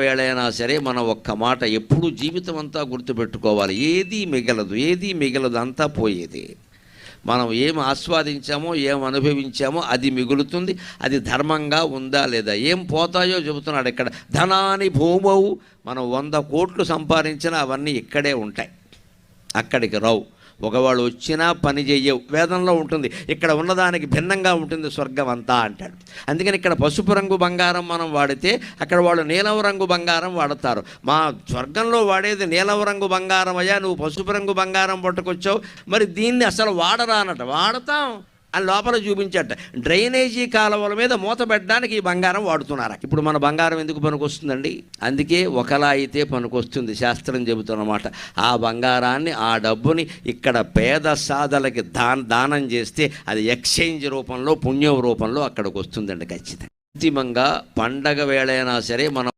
వేళైనా సరే మనం ఒక్క మాట ఎప్పుడు జీవితం అంతా గుర్తుపెట్టుకోవాలి. ఏది మిగలదు, అంతా పోయేది. మనం ఏం ఆస్వాదించామో ఏం అనుభవించామో అది మిగులుతుంది. అది ధర్మంగా ఉందా లేదా, ఏం పోతాయో చెబుతున్నాడు ఇక్కడ. ధనాని భూమవు, మనం 100 కోట్లు సంపాదించినా అవన్నీ ఇక్కడే ఉంటాయి, అక్కడికి రావు. ఒకవాళ్ళు వచ్చినా పని చెయ్యవు, వేదంలో ఉంటుంది. ఇక్కడ ఉన్నదానికి భిన్నంగా ఉంటుంది స్వర్గం అంతా అంటాడు. అందుకని ఇక్కడ పసుపు రంగు బంగారం మనం వాడితే అక్కడ వాళ్ళు నీలం రంగు బంగారం వాడతారు. మా స్వర్గంలో వాడేది నీలం రంగు బంగారం అయ్యా, నువ్వు పసుపు రంగు బంగారం పట్టుకొచ్చావు, మరి దీన్ని అసలు వాడరానట. వాడతాం అని లోపల చూపించట. డ్రైనేజీ కాలువల మీద మూత పెట్టడానికి ఈ బంగారం వాడుతున్నారు. ఇప్పుడు మన బంగారం ఎందుకు పనికొస్తుందండి? అందుకే ఒకలా అయితే పనికొస్తుంది, శాస్త్రం చెబుతున్నమాట. ఆ బంగారాన్ని, ఆ డబ్బుని ఇక్కడ పేద సాధలకి దానం చేస్తే అది ఎక్స్చేంజ్ రూపంలో, పుణ్యం రూపంలో అక్కడికి వస్తుందండి ఖచ్చితంగా. అంతిమంగా పండగ వేళైనా సరే మనం